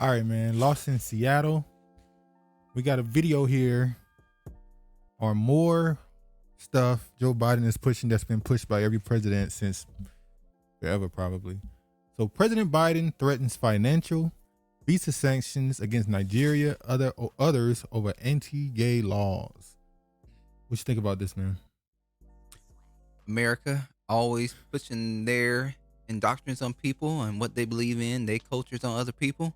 All right, man. Lost in Seattle. We got a video here on more stuff Joe Biden is pushing that's been pushed by every president since forever, probably. So President Biden threatens financial visa sanctions against Nigeria, others over anti-gay laws. What you think about this, man? America always pushing their indoctrines on people and what they believe in, their cultures on other people.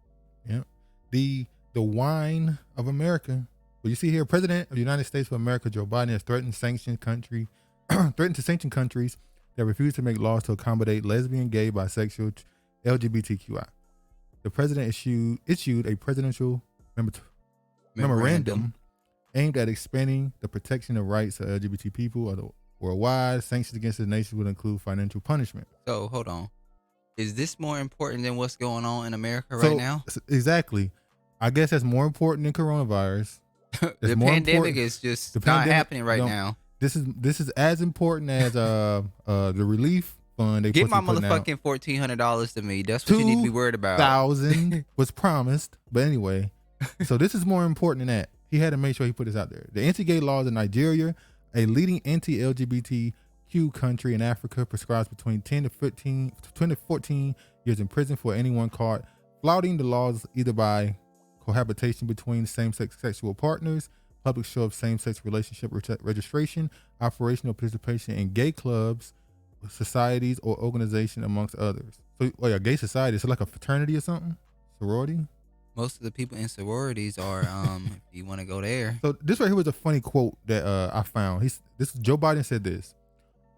Yeah. The wine of America. Well, you see here, President of the United States of America, Joe Biden, has threatened to sanction countries that refuse to make laws to accommodate lesbian, gay, bisexual, LGBTQI. The president issued a presidential memorandum aimed at expanding the protection of rights of LGBT people worldwide. Sanctions against the nation would include financial punishment. So hold on. Is this more important than what's going on in America right now? Exactly. I guess that's more important than coronavirus. The pandemic is just not happening right now. This is as important as the relief fund. Give my motherfucking $1,400 to me. That's what you need to be worried about. $2,000 was promised, but anyway. So this is more important than that. He had to make sure he put this out there. The anti-gay laws in Nigeria, a leading anti-LGBTQ country in Africa, prescribes between 10 to 14 years in prison for anyone caught flouting the laws, either by cohabitation between same-sex sexual partners, public show of same-sex relationship registration, operational participation in gay clubs, societies, or organization, amongst others. So, a gay society, is it like a fraternity or something? Sorority? Most of the people in sororities are, if you want to go there. So this right here was a funny quote that I found. Joe Biden said this: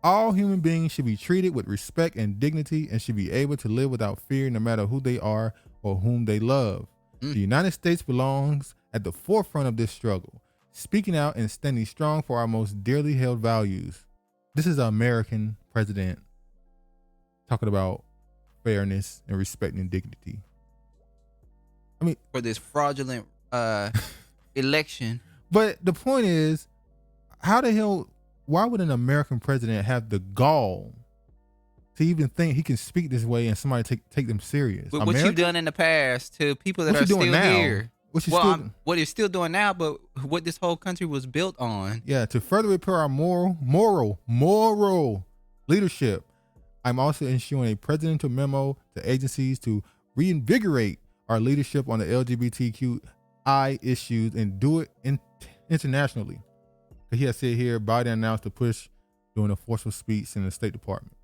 "All human beings should be treated with respect and dignity and should be able to live without fear no matter who they are or whom they love. The United States belongs at the forefront of this struggle, speaking out and standing strong for our most dearly held values." This is an American president talking about fairness and respect and dignity. I mean, for this fraudulent election. But the point is, how the hell, why would an American president have the gall to even think he can speak this way and somebody take them serious? What you've done in the past to people that are still here. What you're still doing now, but what this whole country was built on. Yeah, to further repair our moral leadership, I'm also issuing a presidential memo to agencies to reinvigorate our leadership on the LGBTQI issues and do it internationally. He has said here, Biden announced to push during a forceful speech in the State Department.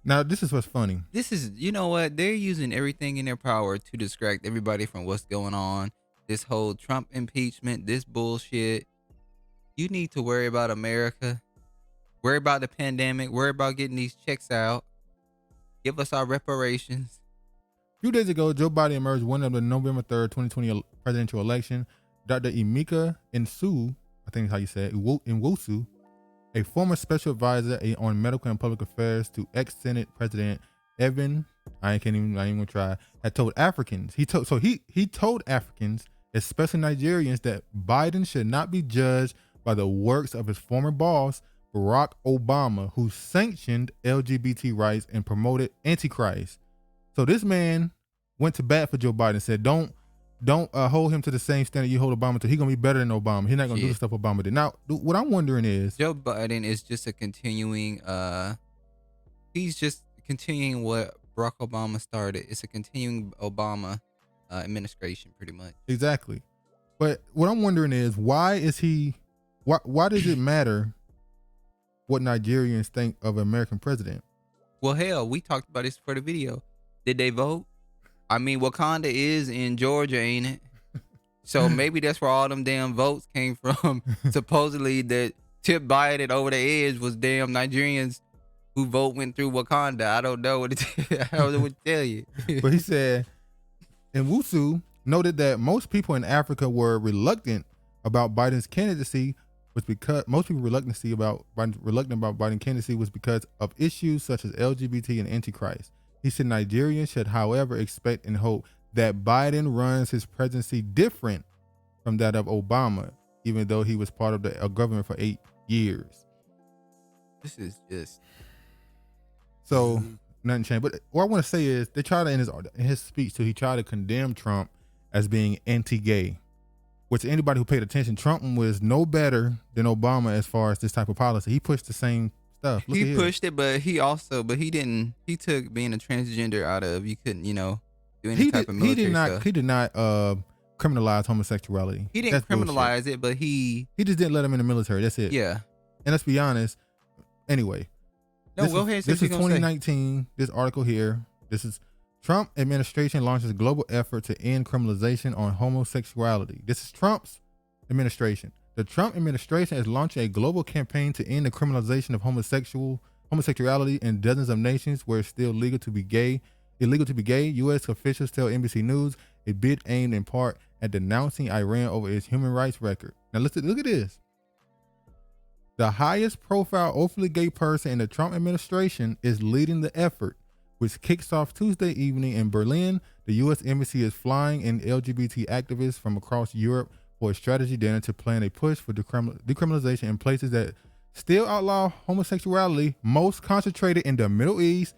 Now, this is what's funny. This is, you know what? They're using everything in their power to distract everybody from what's going on. This whole Trump impeachment, this bullshit. You need to worry about America. Worry about the pandemic. Worry about getting these checks out. Give us our reparations. A few days ago, Joe Biden emerged winner of the November 3rd, 2020 presidential election. Dr. Emeka Nsu, I think is how you say it, Nwosu, a former special advisor on medical and public affairs to ex-Senate President Evan, I ain't even gonna try, had told Africans, he told Africans, especially Nigerians, that Biden should not be judged by the works of his former boss, Barack Obama, who sanctioned LGBT rights and promoted Antichrist. So this man went to bat for Joe Biden and said, don't hold him to the same standard you hold Obama to. He's going to be better than Obama. He's not going to do the stuff Obama did. Now, what I'm wondering is, Joe Biden is just a continuing, he's just continuing what Barack Obama started. It's a continuing Obama administration, pretty much. Exactly. But what I'm wondering is, why does it matter what Nigerians think of an American president? Well, hell, we talked about this for the video. Did they vote? I mean, Wakanda is in Georgia, ain't it? So maybe that's where all them damn votes came from. Supposedly that tip Biden over the edge was damn Nigerians who went through Wakanda. I don't know what to tell you. But he said, Nwosu noted that most people in Africa were reluctant about Biden's candidacy was because reluctant about Biden's candidacy was because of issues such as LGBT and Antichrist. He said Nigerians should, however, expect and hope that Biden runs his presidency different from that of Obama, even though he was part of the government for 8 years. This is just... So nothing changed. But what I want to say is they try to in his speech too. He tried to condemn Trump as being anti-gay. Which anybody who paid attention, Trump was no better than Obama as far as this type of policy. He pushed the same stuff. He pushed it, but he didn't. He took being a transgender out of. You couldn't, do any type of military stuff. He did not criminalize homosexuality. He didn't criminalize it, but he just didn't let him in the military. That's it. Yeah. And let's be honest. Anyway. No, go ahead. This is 2019. This article here. This is Trump administration launches global effort to end criminalization on homosexuality. This is Trump's administration. The Trump administration is launching a global campaign to end the criminalization of homosexuality in dozens of nations where it's still illegal to be gay. U.S. officials tell NBC News a bid aimed in part at denouncing Iran over its human rights record. Now look at this. The highest profile openly gay person in the Trump administration is leading the effort, which kicks off Tuesday evening in Berlin. The U.S. Embassy is flying in LGBT activists from across Europe for a strategy dinner to plan a push for decriminalization in places that still outlaw homosexuality, most concentrated in the Middle East,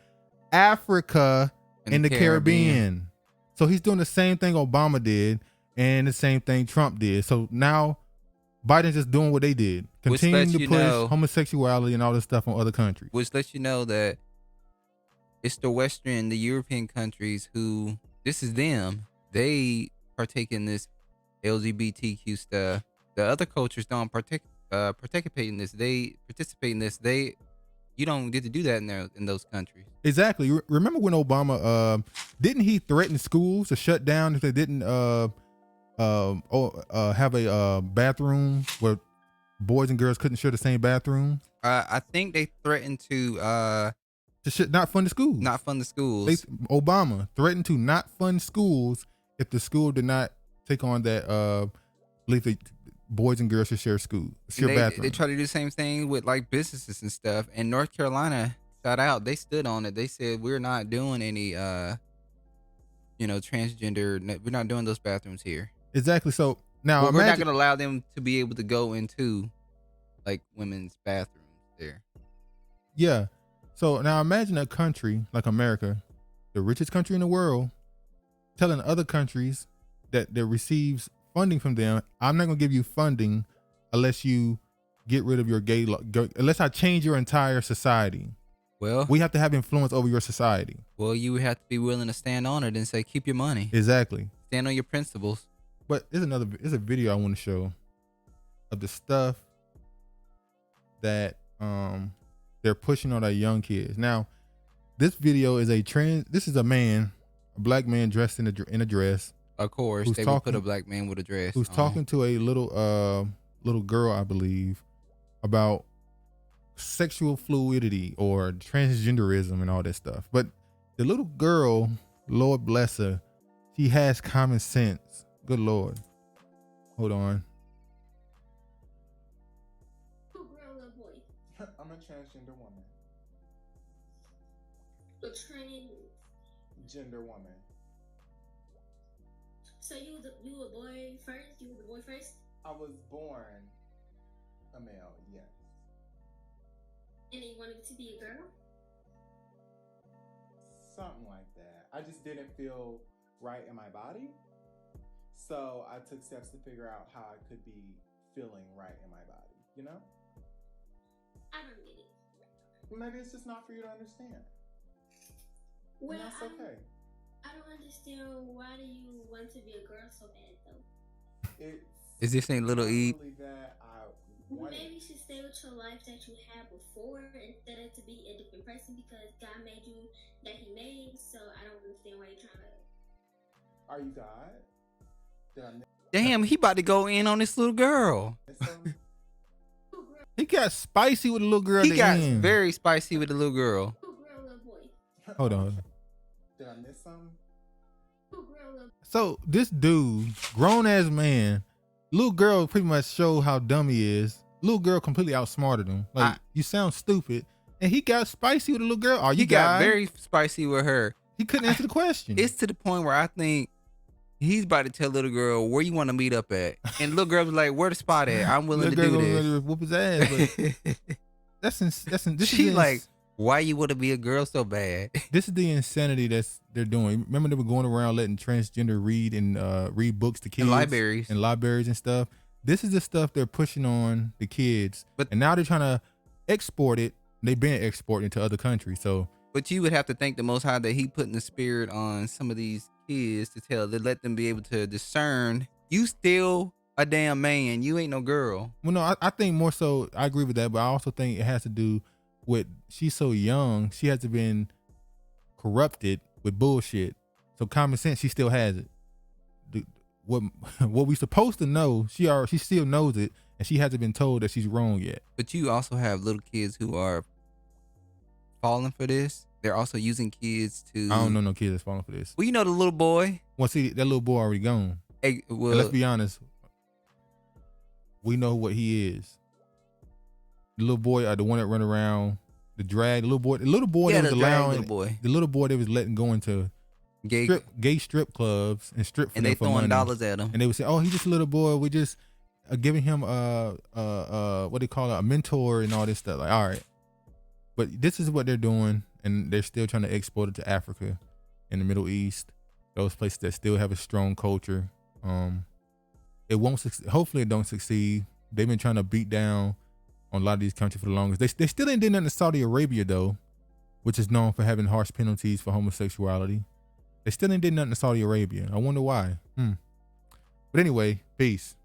Africa, and the Caribbean. So he's doing the same thing Obama did and the same thing Trump did. So now Biden's just doing what they did, continuing to push homosexuality and all this stuff on other countries. Which lets you know that it's the European countries who, this is them. They partake in this LGBTQ stuff. The other cultures don't participate in this. They participate in this. You don't get to do that in those countries. Exactly. Remember when Obama didn't he threaten schools to shut down if they didn't have a bathroom where boys and girls couldn't share the same bathroom? I think they threatened to not fund the schools. Not fund the schools. Obama threatened to not fund schools if the school did not take on that belief that boys and girls should share bathrooms. They try to do the same thing with like businesses and stuff. And North Carolina, shout out, they stood on it. They said we're not doing any transgender. We're not doing those bathrooms here. Exactly. So now we're not going to allow them to be able to go into like women's bathrooms there. Yeah. So now imagine a country like America, the richest country in the world, telling other countries that receives funding from them, I'm not going to give you funding unless you get rid of your gay law, unless I change your entire society. Well, we have to have influence over your society. Well, you would have to be willing to stand on it and say, keep your money. Exactly. Stand on your principles. But there's a video I want to show of the stuff that they're pushing on our young kids. Now, this video is this is a black man dressed in a dress. Of course, they would put a black man with a dress. Who's talking to a little girl, I believe, about sexual fluidity or transgenderism and all that stuff. But the little girl, Lord bless her, she has common sense. Good Lord. Hold on. Little boy. I'm a transgender woman. A transgender woman. So you a boy first? You were the boy first? I was born a male, yes. And you wanted to be a girl? Something like that. I just didn't feel right in my body. So I took steps to figure out how I could be feeling right in my body, you know? I don't get it. Maybe it's just not for you to understand. Well, and that's okay. I don't understand, why do you want to be a girl so bad though? Is this ain't Little E? Maybe you should stay with your life that you had before instead of to be a different person because God made you that He made. So I don't understand why you're trying to. Are you God? Damn, he about to go in on this little girl. He got spicy with the little girl. He got very spicy with the little girl. Little boy. Hold on. Did I miss something? So this dude, grown ass man, little girl pretty much showed how dumb he is. Little girl completely outsmarted him. Like, you sound stupid. And he got spicy with the little girl. He got very spicy with her. He couldn't answer the question. It's to the point where I think he's about to tell little girl where you want to meet up at. And little girl was like, where the spot at? I'm willing to do this. Whoop his ass. But this she is like, Why you want to be a girl so bad? This is the insanity they're doing. Remember they were going around letting transgender read books to kids In libraries. and libraries and stuff. This is the stuff they're pushing on the kids, and now they're trying to export it. They've been exporting it to other countries. So, but you would have to thank the Most High that He putting the spirit on some of these kids to let them be able to discern. You still a damn man. You ain't no girl. Well, no, I think more so. I agree with that, but I also think it has to do with she's so young. She has to been corrupted with bullshit. So common sense, she still has it. What we supposed to know, she still knows it, and she hasn't been told that she's wrong yet. But you also have little kids who are falling for this. They're also using kids to. I don't know no kid that's falling for this. Well, you know the little boy. Well, see, that little boy already gone. Hey, well, and let's be honest. We know what he is. The little boy, the one that run around, the drag, the little boy yeah, that was allowing, the little boy that was letting go into gay strip clubs and strip for and them they for throwing money. dollars at him. And they would say, "Oh, he's just a little boy. We just giving him what they call a mentor and all this stuff." Like, all right, but this is what they're doing, and they're still trying to export it to Africa and the Middle East, those places that still have a strong culture. It won't. Hopefully, it don't succeed. They've been trying to beat down on a lot of these countries for the longest. They still ain't did nothing to Saudi Arabia though, which is known for having harsh penalties for homosexuality. They still ain't did nothing to Saudi Arabia. I wonder why. But anyway, peace.